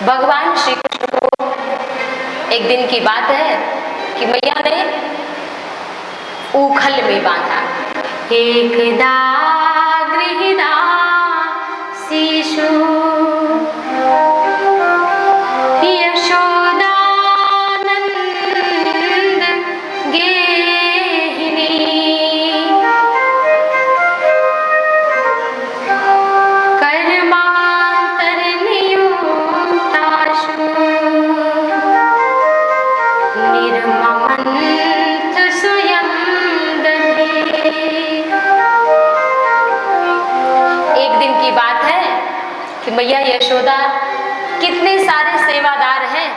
भगवान श्री कृष्ण को एक दिन की बात है कि मैया ने ऊखल में बांधा। एकदा गृहीता शिशु मैया यशोदा कितने सारे सेवादार हैं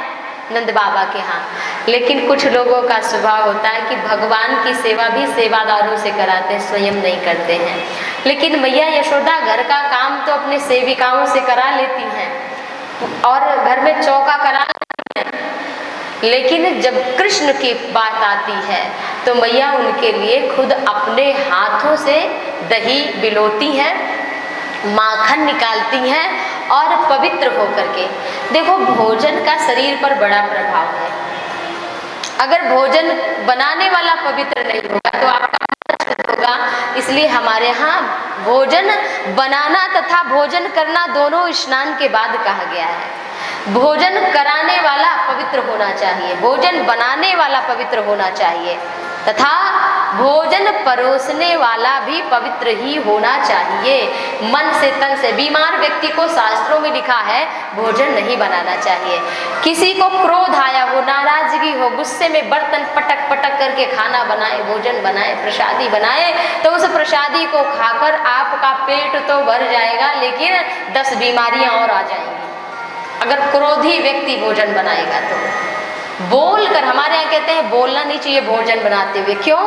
नंद बाबा के यहाँ, लेकिन कुछ लोगों का स्वभाव होता है कि भगवान की सेवा भी सेवादारों से कराते हैं, स्वयं नहीं करते हैं। लेकिन मैया यशोदा घर का काम तो अपने सेविकाओं से करा लेती हैं और घर में चौका करा लेती हैं, लेकिन जब कृष्ण की बात आती है तो मैया उनके लिए खुद अपने हाथों से दही बिलोती हैं, माखन निकालती हैं और पवित्र होकर के। देखो, भोजन का शरीर पर बड़ा प्रभाव है। अगर भोजन बनाने वाला पवित्र नहीं होगा तो आपका मन शुद्ध होगा। इसलिए हमारे यहाँ भोजन बनाना तथा भोजन करना दोनों स्नान के बाद कहा गया है। भोजन कराने वाला पवित्र होना चाहिए, भोजन बनाने वाला पवित्र होना चाहिए तथा भोजन परोसने वाला भी पवित्र ही होना चाहिए। मन से तन से। बीमार व्यक्ति को शास्त्रों में लिखा है भोजन नहीं बनाना चाहिए। किसी को क्रोध आया हो, नाराजगी हो, गुस्से में बर्तन पटक पटक करके खाना बनाए, भोजन बनाए, प्रसादी बनाए, तो उस प्रसादी को खाकर आपका पेट तो भर जाएगा लेकिन 10 बीमारियां और आ जाएंगी। अगर क्रोधी व्यक्ति भोजन बनाएगा तो बोलकर, हमारे यहाँ कहते हैं बोलना नहीं चाहिए भोजन बनाते हुए। क्यों?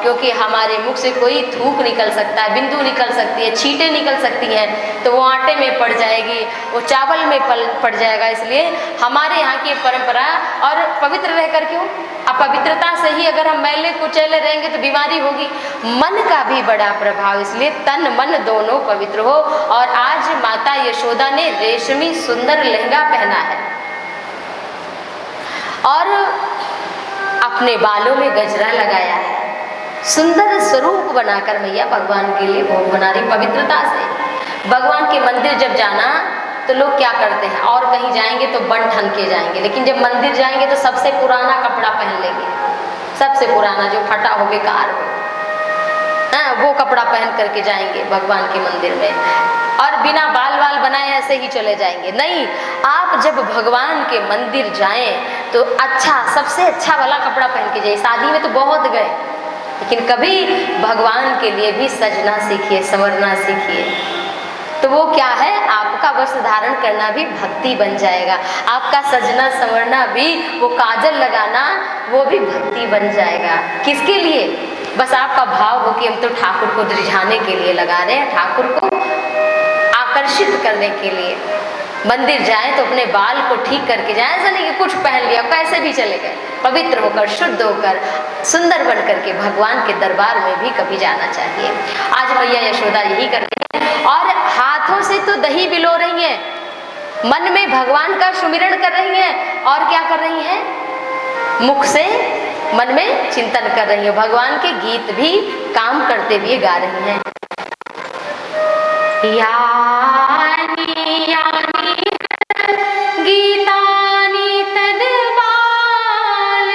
क्योंकि हमारे मुख से कोई थूक निकल सकता है, बिंदु निकल सकती है, छींटे निकल सकती हैं, तो वो आटे में पड़ जाएगी, वो चावल में पड़ जाएगा। इसलिए हमारे यहाँ की परंपरा, और पवित्र रहकर क्यों, अपवित्रता से ही अगर हम मैले कुचैले रहेंगे तो बीमारी होगी। मन का भी बड़ा प्रभाव, इसलिए तन मन दोनों पवित्र हो। और आज माता यशोदा ने रेशमी सुंदर लहंगा पहना है और अपने बालों में गजरा लगाया है, सुंदर स्वरूप बनाकर मैया भगवान के लिए भोग बना रही पवित्रता से। भगवान के मंदिर जब जाना तो लोग क्या करते हैं, और कहीं जाएंगे तो बन ठन के जाएंगे, लेकिन जब मंदिर जाएंगे तो सबसे पुराना कपड़ा पहन लेंगे, सबसे पुराना जो फटा हो, बेकार हो, वो कपड़ा पहन करके जाएंगे भगवान के मंदिर में, और बिना बाल वाल बनाए ऐसे ही चले जाएंगे। नहीं, आप जब भगवान के मंदिर जाएं तो अच्छा, सबसे अच्छा वाला कपड़ा पहन के जाइए। शादी में तो बहुत गए, लेकिन कभी भगवान के लिए भी सजना सीखिए, संवरना सीखिए। तो वो क्या है, आपका वस्त्र धारण करना भी भक्ति बन जाएगा, आपका सजना संवरना भी, वो काजल लगाना वो भी भक्ति बन जाएगा। किसके लिए? बस आपका भाव हो कि हम तो ठाकुर को रिझाने के लिए लगा रहे हैं, ठाकुर को आकर्षित करने के लिए। मंदिर जाएं तो अपने बाल को ठीक करके जाएं, ऐसा नहीं कि कुछ पहन लिया, कैसे भी चले गए। पवित्र होकर, शुद्ध होकर, सुंदर बन करके भगवान के दरबार में भी कभी जाना चाहिए। आज मैया यशोदा यही कर रही है, और हाथों से तो दही बिलो रही हैं, मन में भगवान का सुमिरन कर रही हैं, और क्या कर रही हैं, मुख से मन में चिंतन कर रही है। भगवान के गीत भी काम करते हुए गा रही हैं। यानी यानी गीतानि तद्बाल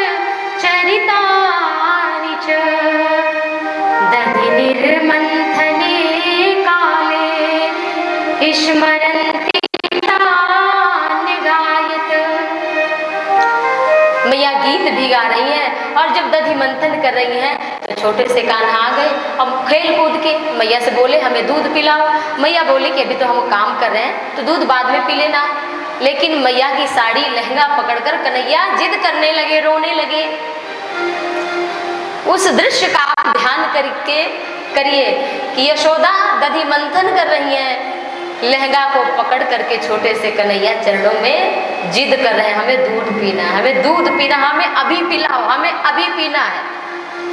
चरितानि च दधि निर्मंथने काले स्मरन्ति तानि गायत। मैया गीत भी गा रही हैं, और जब दधि मंथन कर रही हैं तो छोटे से कान्हा आ गए। अब खेल कूद के मैया से बोले हमें दूध पिलाओ। मैया बोले कि अभी तो हम काम कर रहे हैं तो दूध बाद में पी लेना। लेकिन मैया की साड़ी, लहंगा पकड़कर कन्हैया जिद करने लगे, रोने लगे। उस दृश्य का आप ध्यान करके करिए कि यशोदा दधि मंथन कर रही हैं, लहंगा को पकड़ करके छोटे से कन्हैया चरणों में जिद कर रहे हैं, हमें दूध पीना है, हमें दूध पीना, हमें अभी पिलाओ, हमें अभी पीना है।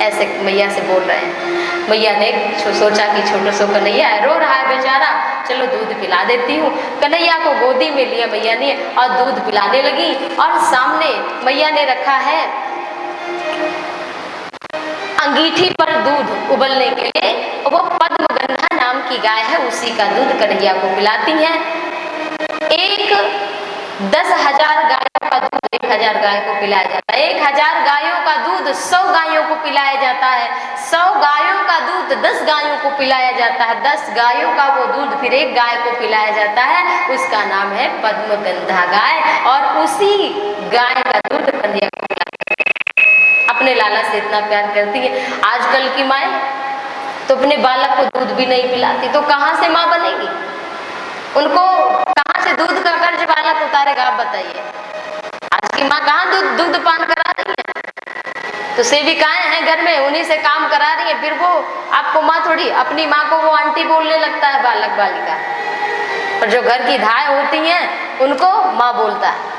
ऐसे मैया से बोल रहे हैं। मैया ने सोचा कि छोटा सो कन्हैया है, रो रहा है बेचारा, चलो दूध पिला देती हूँ। कन्हैया को गोदी में लिया मैया ने और दूध पिलाने लगी। और सामने मैया ने रखा है अंगीठी पर दूध उबलने के लिए, वो पद्मगंधा नाम की गाय है, उसी का दूध कन्हैया को पिलाती हैं। एक 10,000 गायों का दूध 1,000 गाय को पिलाया जाता है, 1,000 गायों का दूध 100 गायों को पिलाया जाता है, 100 गायों का दूध 10 गायों को पिलाया जाता है, 10 गायों का वो दूध फिर एक गाय को पिलाया जाता है, उसका नाम है पद्मगंधा गाय। और उसी गाय का दूध कन्हैया को अपने लाला से इतना प्यार करती है। आजकल की माएँ तो अपने बालक को दूध भी नहीं पिलाती, तो कहाँ से माँ बनेगी? उनको कहाँ से दूध का कर्ज बालक उतारेगा, आप बताइए। आज की माँ कहाँ दूध पान करा रही है? तो सेविकाएं हैं घर में, उन्हीं से काम करा रही है। फिर वो आपको माँ थोड़ी, अपनी माँ को वो आंटी बोलने लगता है बालक बालिका, और जो घर की धाय होती हैं उनको माँ बोलता है,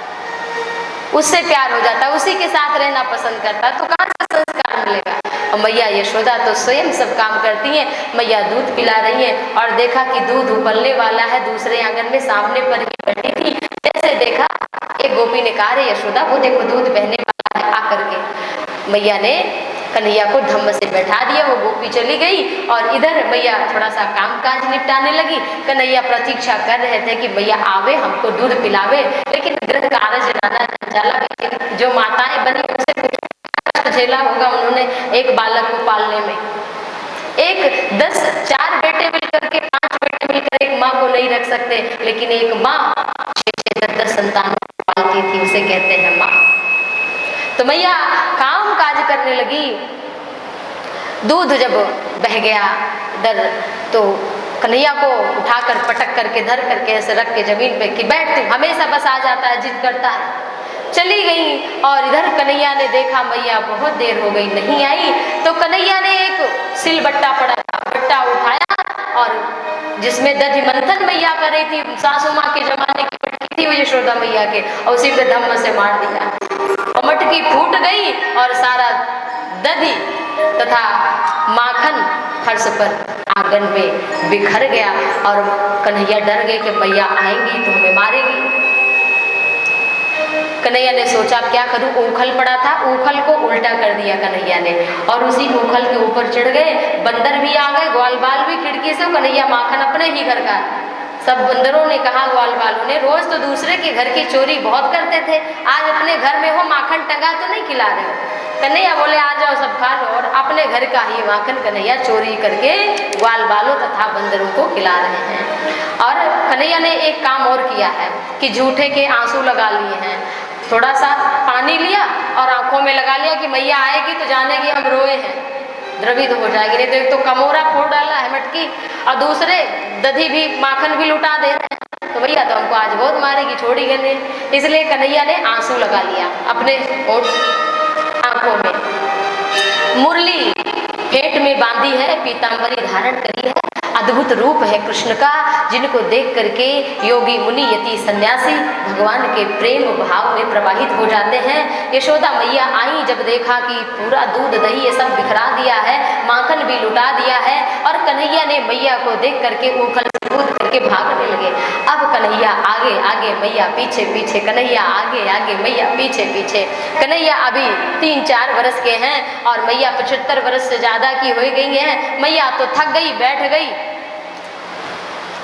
उससे प्यार हो जाता है, उसी के साथ रहना पसंद करता है। तो कहाँ से संस्कार मिलेगा? और मैया यशोदा तो स्वयं सब काम करती हैं। मैया दूध पिला रही हैं और देखा कि दूध उबलने वाला है, दूसरे आंगन में सामने पर ही बैठी थी। जैसे देखा एक गोपी ने कहा, रे यशोदा वो देखो दूध बहने वाला है, आकर के मैया ने कन्हैया को धम्म से बैठा दिया। वो गोपी चली गई और इधर मैया थोड़ा सा काम काज निपटाने लगी। कन्हैया प्रतीक्षा कर रहे थे कि मैया आवे, हमको दूध पिलावे, लेकिन गृह कार्य नाना जाला, जो माताएं बनी उनसे झेला होगा उन्होंने एक बालक को पालने में। 4 बेटे मिलकर के, 5 बेटे मिलकर एक माँ को नहीं रख सकते, लेकिन एक माँ 6-10 संतान पालती थी, उसे कहते हैं माँ। तो मैया काम काज करने लगी। दूध जब बह गया दर, तो कन्हैया को उठाकर पटक करके धर करके ऐसे रख के जमीन पे कि बैठ, तू हमेशा बस आ जाता है, जिद करता है। चली गई और इधर कन्हैया ने देखा मैया बहुत देर हो गई नहीं आई, तो कन्हैया ने एक सिलबट्टा पड़ा था, बट्टा उठाया और जिसमें दधि मंथन मैया कर रही थी, सासू माँ के जमाने की मटकी थी वो यशोदा मैया के, और उसी पे धम्म से मार दिया और मटकी फूट गई और सारा दधि तथा माखन फर्श पर आंगन में बिखर गया। और कन्हैया डर गए कि मैया आएंगी तो हमें मारेगी। कन्हैया ने सोचा अब क्या करूं, ऊखल पड़ा था, ऊखल को उल्टा कर दिया कन्हैया ने और उसी ऊखल के ऊपर चढ़ गए। बंदर भी आ गए, ग्वाल बाल भी खिड़की से। कन्हैया माखन अपने ही घर का, सब बंदरों ने कहा ग्वाल बालों ने, रोज तो दूसरे के घर की चोरी बहुत करते थे, आज अपने घर में हो माखन टंगा तो नहीं खिला रहे हो? कन्हैया बोले आ जाओ सब खा लो, और अपने घर का ही माखन कन्हैया चोरी करके ग्वाल बालों तथा बंदरों को खिला रहे हैं। और कन्हैया ने एक काम और किया है कि झूठे के आंसू लगा लिए हैं। थोड़ा सा पानी लिया और आंखों में लगा लिया कि मैया आएगी तो जानेगी हम रोए हैं, द्रवित हो जाएगी। नहीं तो एक तो कमोरा फोड़ डाला है मटकी, और दूसरे दधी भी माखन भी लुटा दे रहे हैं, तो भैया तो हमको आज बहुत मारेगी, छोड़ी गई। इसलिए कन्हैया ने आंसू लगा लिया अपने आंखों में। मुरली पेट में बांधी है, पीतांबरी धारण करी है, अद्भुत रूप है कृष्ण का, जिनको देख करके योगी मुनि यति सन्यासी भगवान के प्रेम भाव में प्रवाहित हो जाते हैं। यशोदा मैया आई, जब देखा कि पूरा दूध दही ये सब बिखरा दिया है, माखन भी लुटा दिया है, और कन्हैया ने मैया को देख करके ऊखल कूद करके भागने लगे। अब कन्हैया आगे आगे, मैया पीछे पीछे, कन्हैया आगे आगे, मैया पीछे पीछे। कन्हैया अभी 3-4 वर्ष के हैं और मैया 75 वर्ष से ज्यादा की हो गई हैं। मैया तो थक गई, बैठ गई।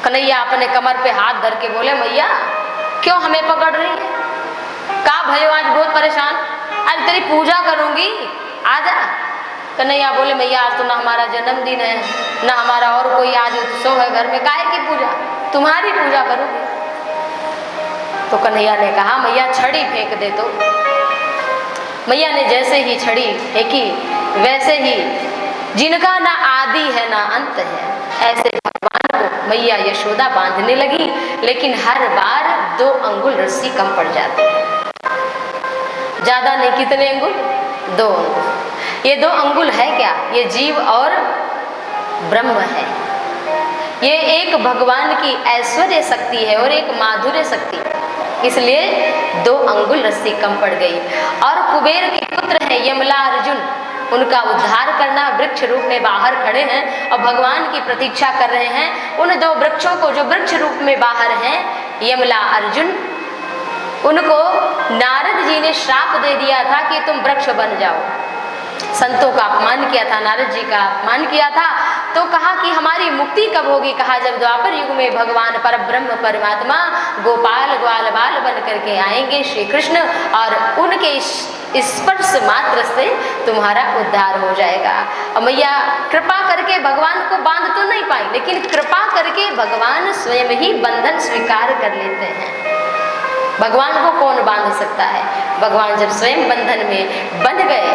कन्हैया अपने कमर पे हाथ धर के बोले, मैया क्यों हमें पकड़ रही है? का भयो आज बहुत परेशान, आज तेरी पूजा करूंगी, आजा। कन्हैया बोले, मैया आज तो ना हमारा जन्मदिन है, ना हमारा और कोई आज उत्सव है घर में, काहे की पूजा, तुम्हारी पूजा करूंगी। तो कन्हैया ने कहा, मैया छड़ी फेंक दे। तो मैया ने जैसे ही छड़ी फेंकी, वैसे ही जिनका ना आदि है ना अंत है, ऐसे भगवान को मैया यशोदा बांधने लगी। लेकिन हर बार 2 अंगुल रस्सी कम पड़ जाती है, ज्यादा नहीं, कितने अंगुल? 2 अंगुल। ये 2 अंगुल है क्या? ये जीव और ब्रह्म है। ये एक भगवान की ऐश्वर्य शक्ति है और एक माधुर्य शक्ति, इसलिए 2 अंगुल रस्सी कम पड़ गई। और कुबेर के पुत्र हैं यमला अर्जुन, उनका उद्धार करना। वृक्ष रूप में बाहर खड़े हैं और भगवान की प्रतीक्षा कर रहे हैं। उन दो वृक्षों को जो वृक्ष रूप में बाहर हैं, यमला अर्जुन, उनको नारद जी ने श्राप दे दिया था कि तुम वृक्ष बन जाओ। संतों का अपमान किया था, नारद जी का अपमान किया था। तो कहा कि हमारी मुक्ति कब होगी? कहा जब द्वापर युग में भगवान परब्रह्म परमात्मा गोपाल ग्वाल बाल बन करके आएंगे श्री कृष्ण, और उनके स्पर्श मात्र से तुम्हारा उद्धार हो जाएगा। और मैया कृपा करके भगवान को बांध तो नहीं पाई, लेकिन कृपा करके भगवान स्वयं ही बंधन स्वीकार कर लेते हैं। भगवान को कौन बांध सकता है? भगवान जब स्वयं बंधन में बंध गए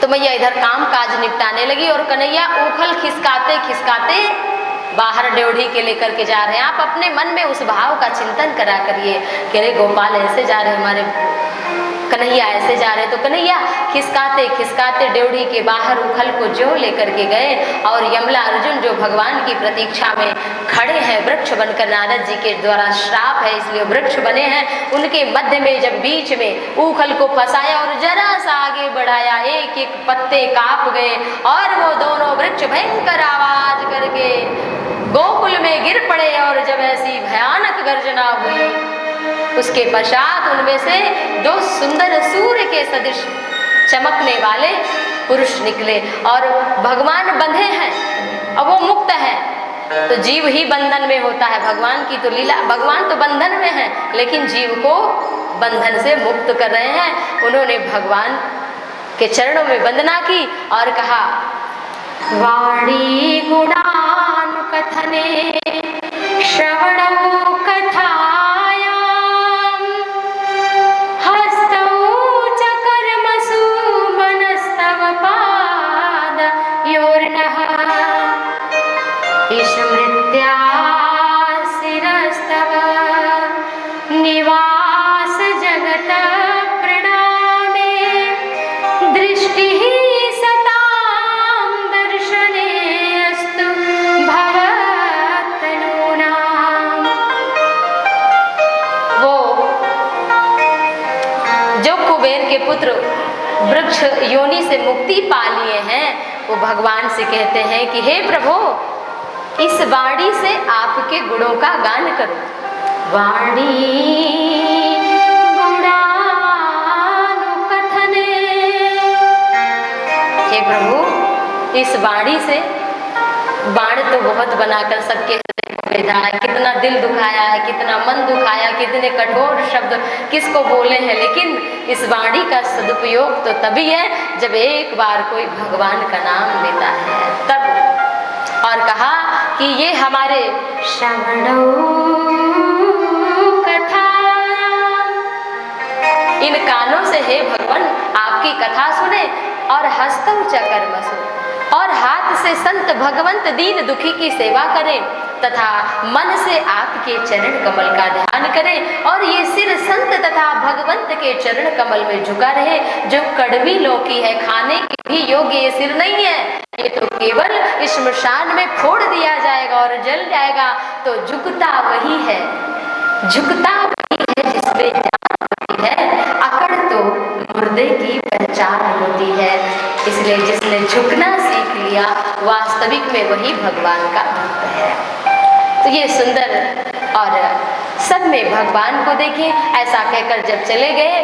तो मैया इधर काम काज निपटाने लगी और कन्हैया उखल खिसकाते खिसकाते बाहर ड्योढ़ी के लेकर के जा रहे हैं। आप अपने मन में उस भाव का चिंतन करा करिए कि अरे गोपाल ऐसे जा रहे, हमारे कन्हैया ऐसे जा रहे। तो कन्हैया खिसकाते खिसकाते ड्योढ़ी के बाहर उखल को जो लेकर के गए, और यमला अर्जुन जो भगवान की प्रतीक्षा में खड़े हैं वृक्ष बनकर, नारद जी के द्वारा श्राप है इसलिए वृक्ष बने हैं, उनके मध्य में जब बीच में उखल को फंसाया और जरा सा आगे बढ़ाया, एक एक पत्ते कांप गए और वो दोनों वृक्ष भयंकर आवाज करके गोकुल में गिर पड़े। और जब ऐसी भयानक गर्जना हुई, उसके पश्चात उनमें से दो सुंदर सूर्य के सदृश चमकने वाले पुरुष निकले। और भगवान बंधे हैं और वो मुक्त है, तो जीव ही बंधन में होता है। भगवान की तो लीला, भगवान तो बंधन में है लेकिन जीव को बंधन से मुक्त कर रहे हैं। उन्होंने भगवान के चरणों में वंदना की और कहा, वाणी गुणानुकथने श्रवणो कथायां हस्तौ च कर्मसु मनस्तव पादयोर्नः स्मृत्या शिरस्तव निवास जगत प्रणामे दृष्टिः सतां दर्शनेऽस्तु भवत्तनूनाम्। वो जो कुबेर के पुत्र वृक्ष योनि से मुक्ति पा लिए हैं, वो भगवान से कहते हैं कि हे प्रभु, इस वाणी से आपके गुणों का गान करो। वाणी गुणानुकथने, हे प्रभु, इस वाणी से बाण तो बहुत बनाकर सबके हृदय को भेदा है, कितना दिल दुखाया है, कितना मन दुखाया, कितने कठोर शब्द किसको बोले हैं, लेकिन इस वाणी का सदुपयोग तो तभी है जब एक बार कोई भगवान का नाम लेता है तब। और कहा कि ये हमारे श्रवणो कथा, इन कानों से हे भगवान आपकी कथा सुने, और हस्तौ च कर्मसु, और हाथ से संत भगवंत दीन दुखी की सेवा करें, तथा मन से आपके चरण कमल का ध्यान करें, और ये सिर संत तथा भगवंत के चरण कमल में झुका रहे। जो कड़वी लौकी है, खाने की भी योग्य ये सिर नहीं है, ये तो केवल श्मशान में फोड़ दिया जाएगा और जल जाएगा। तो झुकता वही है, झुकता वही है जिसमें जान होती है, अकड़ तो मुर्दे की पहचान होती है। इसलिए जिसने झुकना सीख लिया वास्तविक में वही भगवान का भक्त है। तो ये सुंदर, और सब में भगवान को देखें। ऐसा कहकर जब चले गए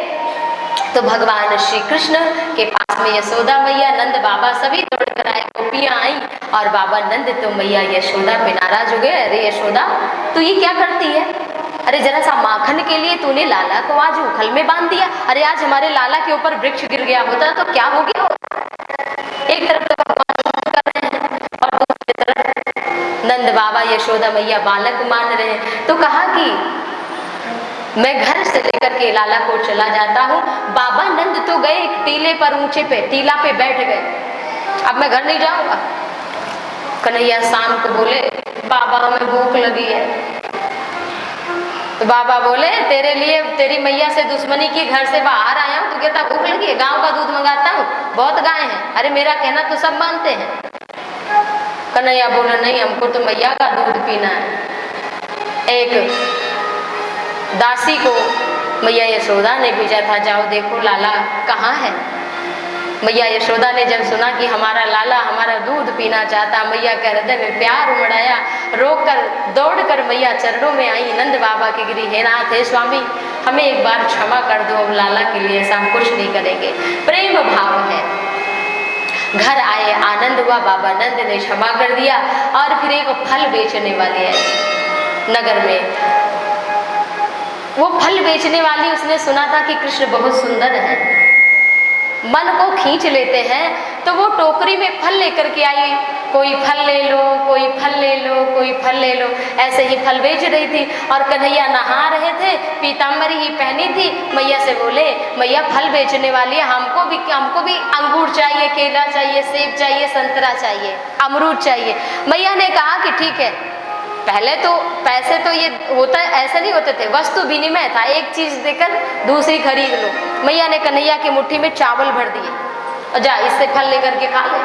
तो भगवान श्री कृष्ण के पास में यशोदा मैया, नंद बाबा सभी दौड़कर आए, गोपियां आई, और बाबा नंद तो मैया यशोदा पे नाराज हो गए। अरे यशोदा, तू ये क्या करती है? अरे जरा सा माखन के लिए तूने लाला को आज उखल में बांध दिया। अरे आज हमारे लाला के ऊपर वृक्ष गिर गया होता तो क्या हो गया? एक तरफ तो भगवान कर रहे हैं और दूसरी तरफ नंद बाबा यशोदा मैया बालक मान रहे हैं। तो कहा कि मैं घर से लेकर के लाला को चला जाता हूँ। बाबा नंद तो गए एक टीले पर, ऊंचे पे टीला पे बैठ गए, अब मैं घर नहीं जाऊंगा। कन्हैया शाम को बोले, बाबा हमें भूख लगी है। तो बाबा बोले, तेरे लिए तेरी मैया से दुश्मनी की घर से बाहर आया हूँ, तो कहता भूख लगी है, गांव का दूध मंगाता हूँ, बहुत गाय हैं। अरे मेरा कहना तो सब मानते हैं। कन्हैया बोले, नहीं, हमको तो मैया का दूध पीना है। एक दासी को मैया यशोदा ने भेजा था, जाओ देखो लाला कहाँ है। मैया यशोदा ने जब सुना कि हमारा लाला हमारा दूध पीना चाहता, मैया के हृदय में प्यार उमड़ाया, रोकर दौड़ कर मैया चरणों में आई, नंद बाबा के गिरी, हे नाथ हे स्वामी हमें एक बार क्षमा कर दो, अब लाला के लिए ऐसा हम कुछ नहीं करेंगे। प्रेम भाव है। घर आए, आनंद हुआ, बाबा नंद ने क्षमा कर दिया। और फिर एक फल बेचने वाली है नगर में, वो फल बेचने वाली, उसने सुना था कि कृष्ण बहुत सुंदर है, मन को खींच लेते हैं, तो वो टोकरी में फल लेकर के आई, कोई फल ले लो, कोई फल ले लो, कोई फल ले लो, ऐसे ही फल बेच रही थी। और कन्हैया नहा रहे थे, पीताम्बरी ही पहनी थी, मैया से बोले मैया फल बेचने वाली है, हमको भी अंगूर चाहिए, केला चाहिए, सेब चाहिए, संतरा चाहिए, अमरूद चाहिए। मैया ने कहा कि ठीक है। पहले तो पैसे तो ये होता ऐसे नहीं होते थे, वस्तु विनिमय था, एक चीज देकर दूसरी खरीद लो। मैया ने कन्हैया की मुट्ठी में चावल भर दिए और जा इससे फल लेकर के खा ले।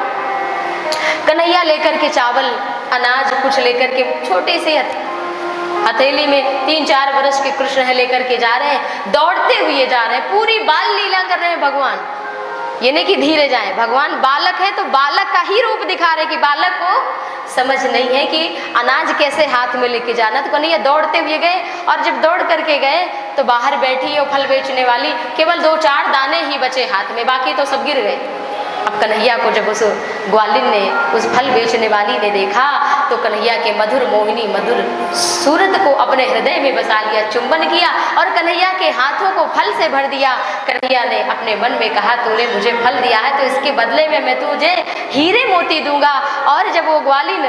कन्हैया लेकर के चावल अनाज कुछ लेकर के छोटी सी हथेली में 3-4 वर्ष के कृष्ण है लेकर के जा रहे हैं, दौड़ते हुए जा रहे हैं, पूरी बाल लीला कर रहे हैं भगवान। ये नहीं कि धीरे जाएं, भगवान बालक है तो बालक का ही रूप दिखा रहे कि बालक को समझ नहीं है कि अनाज कैसे हाथ में लेके जाना। तो कन्हैया दौड़ते हुए गए, और जब दौड़ करके गए तो बाहर बैठी है फल बेचने वाली, केवल 2-4 दाने ही बचे हाथ में, बाकी तो सब गिर गए। अब कन्हैया को जब उस ग्वालिन ने, उस फल बेचने वाली ने देखा, तो कन्हैया के मधुर मोहिनी मधुर सूरत को अपने हृदय में बसा लिया, चुंबन किया और कन्हैया के हाथों को फल से भर दिया। कन्हैया ने अपने मन में कहा तूने मुझे फल दिया है तो इसके बदले में मैं तुझे हीरे मोती दूंगा। और जब वो ग्वालिन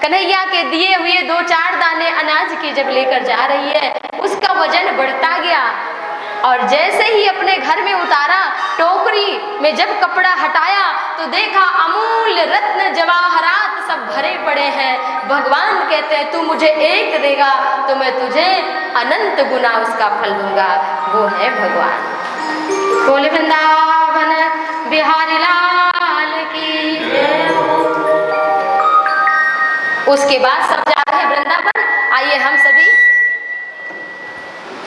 कन्हैया के दिए हुए 2-4 दाने अनाज के जब लेकर जा रही है, उसका वजन बढ़ता गया, और जैसे ही अपने घर में उतारा, टोकरी में जब कपड़ा हटाया तो देखा अमूल्य रत्न जवाहरात सब भरे पड़े हैं। भगवान कहते हैं तू मुझे एक देगा तो मैं तुझे अनंत गुना उसका फल दूंगा। वो है भगवान। बोले वृंदावन बिहारी लाल की। उसके बाद सब जा रहे हैं वृंदावन। आइए हम सभी